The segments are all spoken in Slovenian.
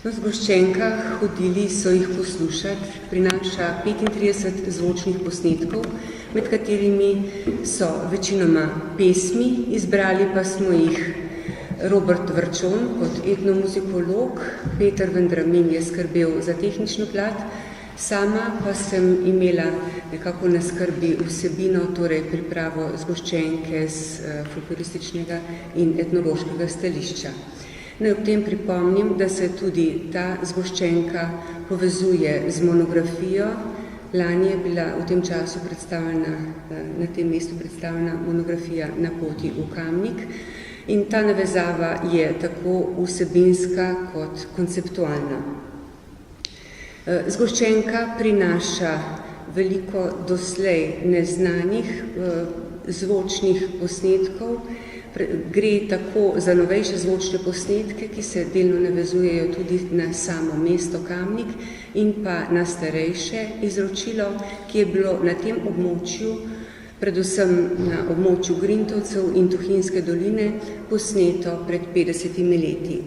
V zgoščenkah hodili so jih poslušati, prinaša 35 zvočnih posnetkov, med katerimi so večinoma pesmi, izbrali pa smo jih Robert Vrčon kot etnomuzikolog, Peter Vendramin je skrbel za tehnično plat, sama pa sem imela nekako na skrbi vsebino, torej pripravo zgoščenke z folklorističnega in etnološkega stališča. Naj ob tem pripomnim, da se tudi ta zgoščenka povezuje z monografijo. Lani je bila v tem času na tem mestu predstavljena monografija Na poti v Kamnik in ta navezava je tako vsebinska kot konceptualna. Zgoščenka prinaša veliko doslej neznanih zvočnih posnetkov. Gre tako za novejše zvočne posnetke, ki se delno navezujejo tudi na samo mesto Kamnik in pa na starejše izročilo, ki je bilo na tem območju, predvsem na območju Grintovcev in Tuhinjske doline, posneto pred 50 leti.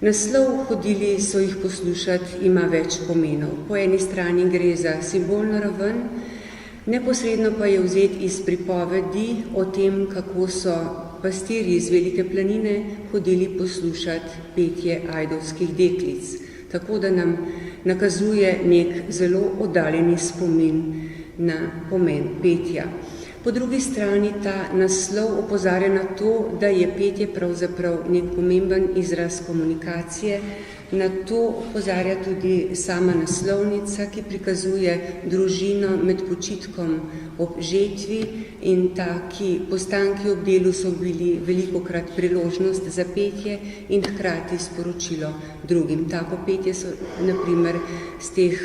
Naslov Hodili so jih poslušati ima več pomenov. Po eni strani gre za simbolno raven, neposredno pa je vzet iz pripovedi o tem, kako so pastirji iz Velike planine hodili poslušati petje ajdovskih deklic, tako da nam nakazuje nek zelo oddaljeni spomin na pomen petja. Po drugi strani ta naslov opozarja na to, da je petje pravzaprav nek pomemben izraz komunikacije. Na to opozarja tudi sama naslovnica, ki prikazuje družino med počitkom ob žetvi in taki postanki ob delu so bili velikokrat priložnost za petje in hkrati sporočilo drugim. Tako petje so na primer z teh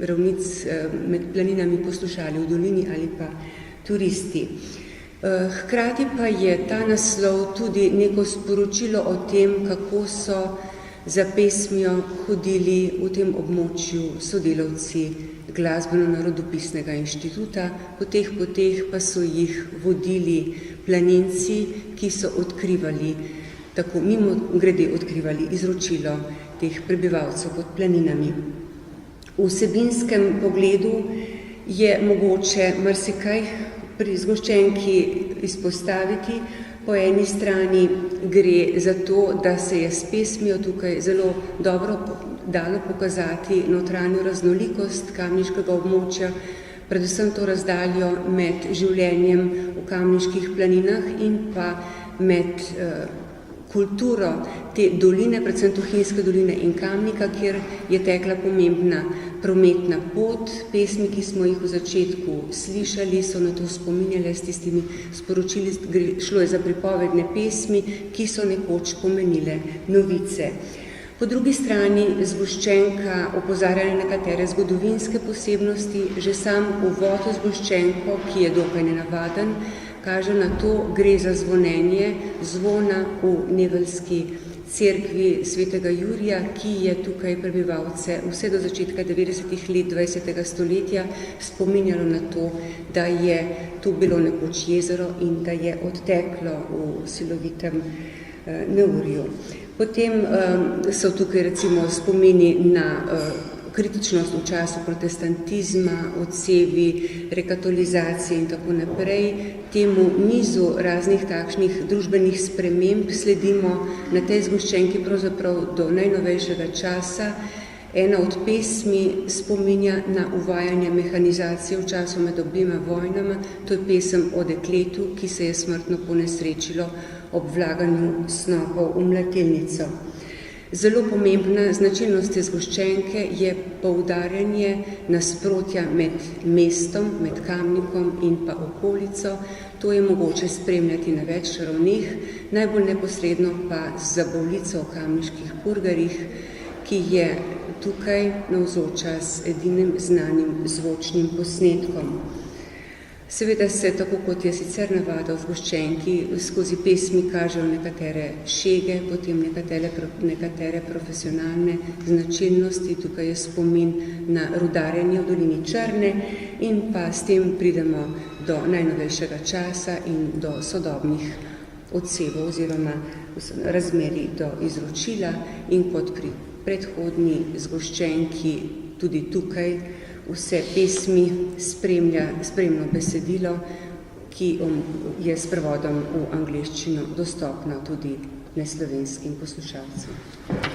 ravnic med planinami poslušali v dolini ali pa turisti. Hkrati pa je ta naslov tudi neko sporočilo o tem, kako so za pesmijo hodili v tem območju sodelavci Glasbeno-narodopisnega inštituta, po teh poteh pa so jih vodili planinci, ki so odkrivali, tako mimogrede odkrivali izročilo teh prebivalcev pod planinami. V vsebinskem pogledu je mogoče marsikaj pri zgoščenki izpostaviti. Po eni strani gre za to, da se je s pesmijo tukaj zelo dobro dalo pokazati notranjo raznolikost kamniškega območja, predvsem to razdaljo med življenjem v kamniških planinah in pa med kulturo te doline, predvsem Tuhinjske doline in Kamnika, kjer je tekla pomembna prometna pot. Pesmi, ki smo jih v začetku slišali, so na to spominjale s tistimi sporočili, šlo je za pripovedne pesmi, ki so nekoč pomenile novice. Po drugi strani zgoščenka opozarja na nekatere zgodovinske posebnosti, že sam uvod v zgoščenko, ki je dokaj nenavaden, kaže na to, gre za zvonjenje zvona v neveljski cerkvi svetega Jurija, ki je tukaj prebivalce vse do začetka 90. let 20. stoletja spominjalo na to, da je tu bilo nekoč jezero in da je odteklo v silovitem neurju. Potem so tukaj recimo spomini na kritičnost v času protestantizma, odsevi, rekatolizacije in tako naprej. Temu nizu raznih takšnih družbenih sprememb sledimo na tej zgoščenki pravzaprav do najnovejšega časa. Ena od pesmi spominja na uvajanje mehanizacije v času med obima vojnama. To je pesem o dekletu, ki se je smrtno ponesrečilo ob vlaganju snopov v mlatilnico. Zelo pomembna značilnost te zgoščenke je poudarjanje nasprotja med mestom, med Kamnikom in pa okolico. To je mogoče spremljati na več ravneh, najbolj neposredno pa z zabavljico o kamniških purgarjih, ki je tukaj navzoča z edinim znanim zvočnim posnetkom. Seveda se, tako kot je sicer navada v zgoščenki, skozi pesmi kažejo nekatere šege, potem nekatere profesionalne značilnosti. Tukaj je spomin na rudarjenje v dolini Črne in pa s tem pridemo do najnovejšega časa in do sodobnih odsevov oziroma razmerij do izročila in kot pri predhodni zgoščenki tudi tukaj vse pesmi spremno besedilo, ki je s prevodom v angleščino dostopno tudi neslovenskim poslušalcem.